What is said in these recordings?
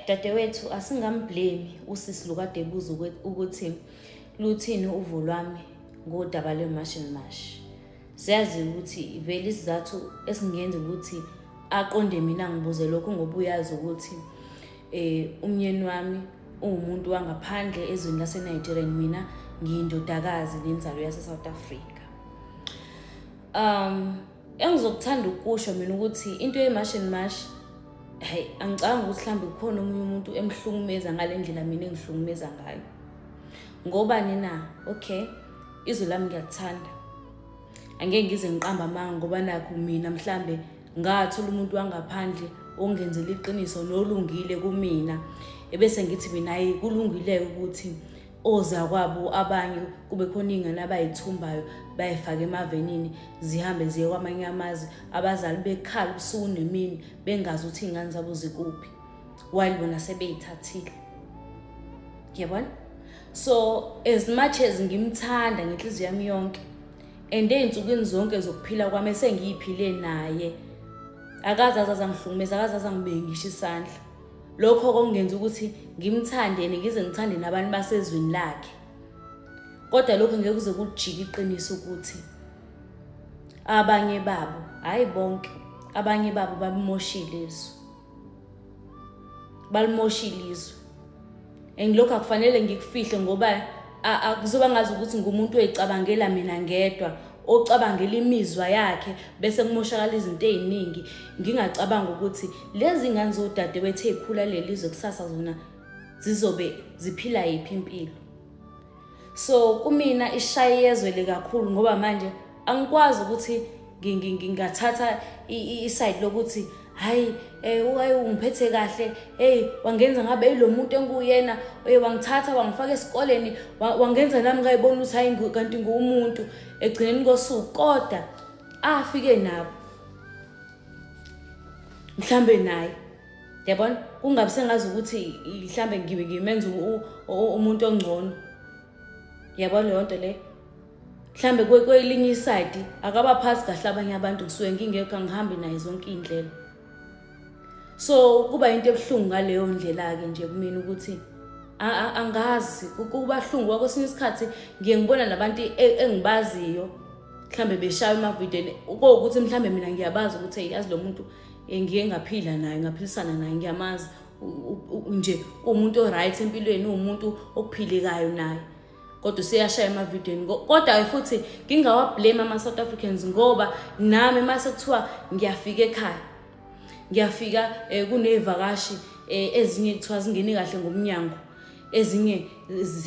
Dadewethu asingamblame usisi lukade ebuza ukuthi luthini uvo lwami ngodaba lwemashi nemashi. Siyazi ukuthi vele isizathu esingenza ukuthi aqonde mina ngibuze lokho ngoba uyazi ukuthi umyeni wami uwumuntu wangaphandle ezweni laseNigeria, mina ngiyindodakazi nenzalo yase-South Africa. Engizokuthanda ukusho mina ukuthi into yemashi nemashi angicabanga ukuthi mhlambe kukhona omunye umuntu emhlukumeza ngale ndlela mina engihlukumeza ngayo. Ngobani na? Okay, izwi lami ngiyalithanda. Angeke ngize ngiqamba amanga ngoba nakho mina mhlambe ngathola umuntu wangaphandle ongenzela iqiniso nolungile kumina. Ebese ngithi mina hayi kulungile ukuthi oza kwabo abanye kube khona ingane abayithumbayo bayifaka emavenini zihambe ziye kwamanye amazwe, abazali bekhala ubusuku nemini bengazi ukuthi ingane zabo zikuphi while bona sebeyithathile. Yabona? So as much as ngimthanda ngenhliziyo yami yonke and ey'nsukwini zonke zokuphila kwami esengiyiphile naye, akazazi angihlukumeza, akazazi angibeke ngisho isandla. Lokho kongenza ukuthi ngimthande ngize ngithande nabantu basezweni lakhe. Kodwa lokho ngeke kuze kujike iqiniso ukuthi abanye babo, hayi bonke, abanye babo balimoshile izwe. Balimoshile izwe. And lokho akufanele ngikufihle ngoba akuzoba ngazi ukuthi ngumuntu oyicabangela mina ngedwa, ocabangela imizwa yakhe bese kumoshakala izinto eziningi. Ngingacabanga ukuthi lezi ngane zodadewethu ezikhula lelizwe kusasa zona zizobe ziphila yiphi impilo. So kumina ishaye yezwele kakhulu ngoba manje angikwazi ukuthi ngingathatha iside lokuthi hayi ungiphethe kahle, wangenza ngabe ilo muntu enguyena, wangithatha wangifaka esikoleni, wangenza nami ngayibona ukuthi hayi kanti ngumuntu egcineni kosuku. Kodwa afike nabo mhlambe naye, yabona, kungabe sengazi ukuthi mhlambe ngimenza umuntu ongcono. Yabona leyo nto le, mhlambe kwelinye iside akabaphathi kahle abanye abantu kusuke ngingekho ngihambe naye zonke indlela. So kuba into ebuhlungu ngaleyo ndlela ke nje kumina ukuthi angazi kuba buhlungu kwesinye isikhathi ngiye ngibona nabantu engibaziyo mhlambe beshaya emavideni ukuthi mhlambe mina ngiyabazi ukuthi yazi lo muntu ngiye ngaphila naye, ngaphilisana naye, ngiyamazi nje umuntu oright empilweni, umuntu okuphilekayo naye, kodwa siyashaya emavideni. Kodwa futhi ngingawablame ama-South Africans ngoba nami mase kuthiwa ngiyafika ekhaya, ngiyafika kunezivakashi ezinye kuthiwa zingene kahle ngomnyango, ezinye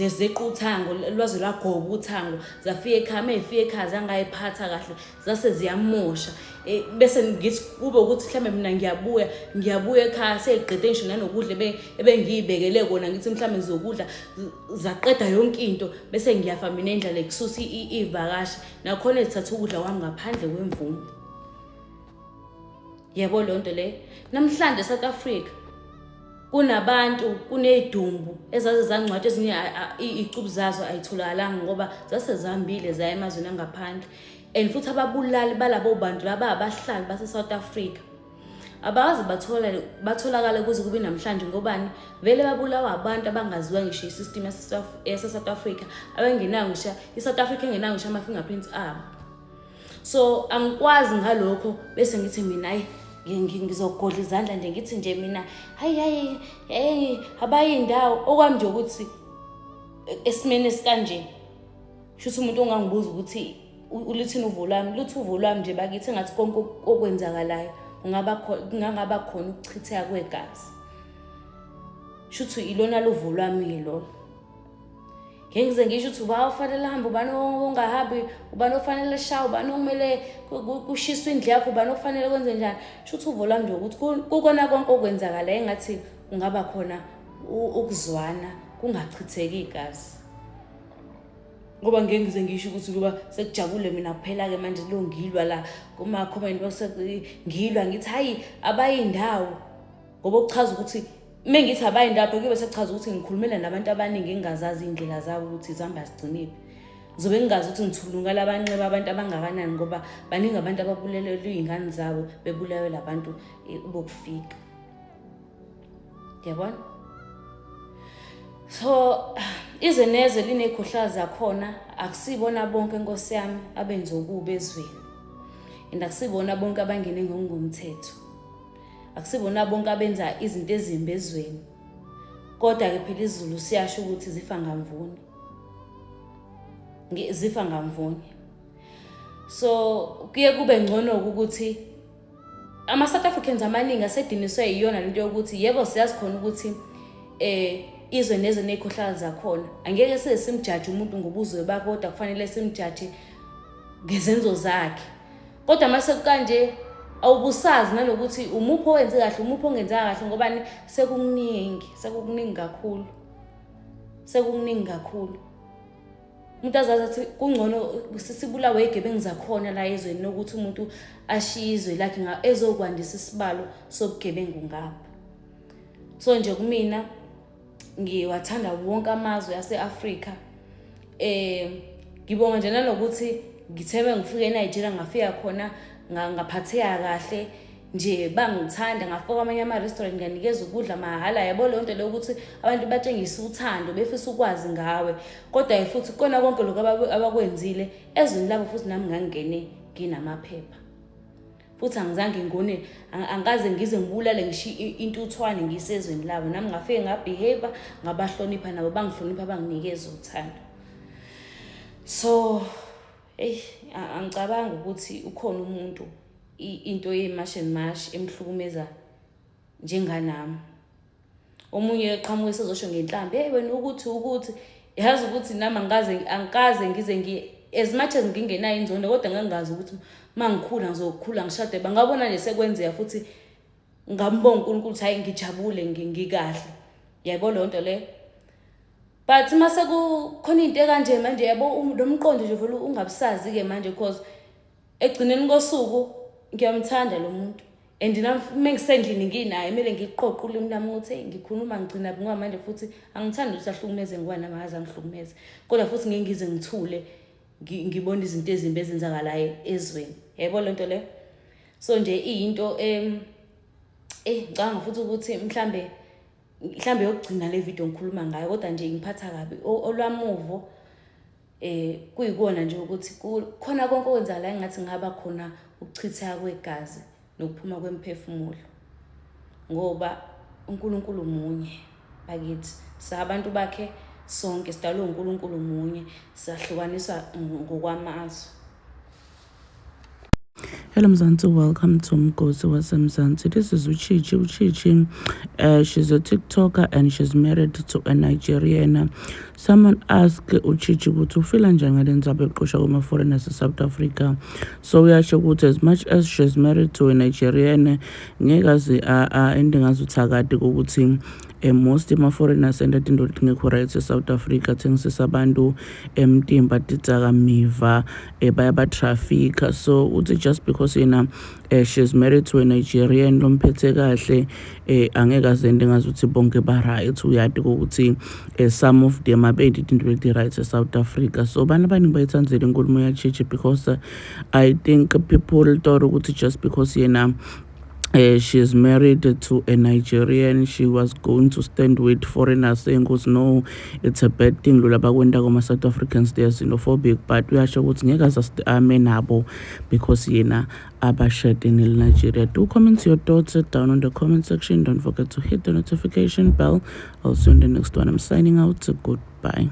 zeqa uthango, lwazi lwagoba uthango, zafika ekhaya, mefika ekhaya zangayiphatha kahle, zase ziyamosha. Bese ngithi kube ukuthi mhlambe mina ngiyabuya ekhaya seyiqede ngisho nanokudla ebengiyibekele kona, ngithi mhlambe ngizokudla, zaqeda yonke into bese ngiyafa mina endlala ekususa ivakashi nakhona ezithatha ukudla kwami ngaphandle kwemvumo. Yebo leyo nto le. Namhlanje eSouth Africa kunabantu, kunezidumbu ezaze zangcwatshwa, ezinye icubu zazo ayitholakalanga ngoba zase zihambile zaya emazweni angaphandle. And futhi ababulali balabo bantu laba abahlali base-South Africa abazi batholakala kuze kube namhlanje ngobani vele babulawa abantu abangaziwa ngisho isystem yase-South Africa, abangenayo ngisho iSouth Africa engenayo ngisho ama-fingerprints abo. So angikwazi ngalokho bese ngithi mina hayi ngizogodla izandla nje ngithi nje mina hayi abayindawo okwami nje ukuthi esimene esikanje shuthi umuntu ongangibuza ukuthi ulithini uvo lwami, luthi uvo lwami nje bakithi ngathi konke okwenzakalayo kungaba khona ukuchitheka kwegazi. Shuthi ilona luvo lwami lo. Ngengize ngisho ukuthi uba ufanele hambe, ubani ongahambi, ubani ofanele shawa, ubani okumele kushiswe indlu yakho, ubani ofanele kwenze njani. Shuthi uvo lwami nje ukuthi kukona konke okwenzakala engathi kungaba khona ukuzwana, kungachitheki igazi. Ngoba ngengize ngisho ukuthi kuba sekujabule mina kuphela ke manje lo ngilwa la kuma comment bese ngilwa ngithi hayi abayindawo, ngoba ukuchaza ukuthi mengithi abayindawo kube sekuchaza ukuthi ngikhulumela nabantu abaningi engazazi indlela zabo ukuthi zihamba zigcinile. Ngizobe ngingazi ukuthi ngithulunga labanxeba abantu abangakanani ngoba baningi abantu ababulelelwe izingane zabo bebulawe labantu bokufika. Yabona? So izwe nezwe liney'khohlakalo zakhona, akusibona bonke Nkosi yami abenza okubi ezweni. And akusibona bonke abangene ngokungomthetho. Akusibona bonke abenza izinto ezimbi ezweni. Kodwa-ke phela isiZulu siyasho ukuthi zifa ngamvuni. Zifa ngamvuni. So kuye kube ngcono ukuthi ama-South Africans amaningi asediniswe yiyona lento yokuthi yebo siyazi khona ukuthi izwe nezwe ney'khohlakalo zakhona. Angeke size simjaje umuntu ngobuzwe bakhe, kodwa kufanele simjaje ngezenzo zakhe. Kodwa mase kanje awubusazi nalokuthi umuphi owenze kahle, umuphi ongenzanga kahle, ngobani sekukuningi kakhulu. Sekukuningi kakhulu. Umuntu azazi athi kungcono sibulawe igebengu zakhona la ezweni nokuthi umuntu ashiye izwe lakhe ezokwandisa isibalo sobugebengu ngapha. So nje kumina ngiwathanda wonke amazwe ase-Afrika. Ngibonga nje nalokuthi ngitheme ngifike eNigeria, ngafika khona ngaphatheka kahle nje, bangithanda, ngafika kwamanye ama-restaurant nganikeza ukudla mahhala. Yabo leyo nto leyo ukuthi abantu batshengisa uthando, befisa ukwazi ngawe. Kodwa futhi kona konke lokho abakwenzile ezweni labo, futhi nami ngangene nginamaphepha. Futhi angizange ngone, angaze ngize ngibulale ngisho intuthwane ngisezweni labo. Nami ngafike ngabehave, ngabahlonipha, nabo bangihlonipha, banginikeza uthando. So angicabanga ukuthi ukhona umuntu into yemashi and emhlukumeza njenganami. Omunye eqhamuke sezosho ngenhlambi, wena ukuthi yazi ukuthi nami angikaze ngize as much as ngingenayo inzondo, kodwa ngangazi ukuthi mangikhula ngizokhula ngishade. Bangabona nje sekwenzeka futhi ngambonga uNkulunkulu ukuthi hayi ngijabule ngikahle. Yabo leyo nto le. But mase kukhona into kanje manje, yabo lo mqondo nje vele ungabusazi ke manje, because egcineni kosuku ngiyamthanda lo muntu. And nami mengisendlini nginaye kumele ngiqoqe ulimi lami ukuthi ngikhuluma ngigcina ngoba manje futhi angithandi ukuthi ahlukumeze ngoba nami akaze angihlukumeze. Kodwa futhi ngeke ngize ngithule ngibona izinto ezimbi ezenzakalayo ezweni. Yebo le nto le. So nje iyinto ngicabanga futhi ukuthi mhlambe yokugcina le video ngikhuluma ngayo, kodwa nje ngiphatha kabi olwamuvo. Kuyikona nje ukuthi khona konke okwenza la engathi ngaba khona ukuchitheka kwegazi nokuphuma kwemphefumulo, ngoba uNkulunkulu munye bakithi, sabantu bakhe sonke, sidalwe uNkulunkulu munye, sahlukaniswa ngokwamazwe. Hello Mzansi, welcome to Mgosi waseMzansi. This is Uchichi. She's a TikToker and she's married to a Nigerian. Someone asked Uchichi ukuthi ufila njani ngale ndzaba yokuqosha kwama-foreigners eSouth Africa. So uyasho ukuthi as much as she's married to a Nigerian, ngeke aze ende ngazuthakade ukuthi most ama-foreigners enda into ngekho right eSouth Africa thengisisa abantu emtimba tidzakamiva bayabatrafika. So uthi just because she's married to a Nigerian lomphethe kahle angeke azende ngazuthi bonke ba-right. Uyati ukuthi some of them abendi into leti-right eSouth Africa. So bana abaningi bayithandzela inkulumo yaChichi because I think people thought ukuthi just because she is married to a Nigerian, she was going to stand with foreigners, saying no, it's a bad thing. South Africans, they are xenophobic, but we are sure what's amenable because abashed in Nigeria. Do comment your thoughts down on the comment section. Don't forget to hit the notification bell. I'll see you in the next one. I'm signing out. Goodbye.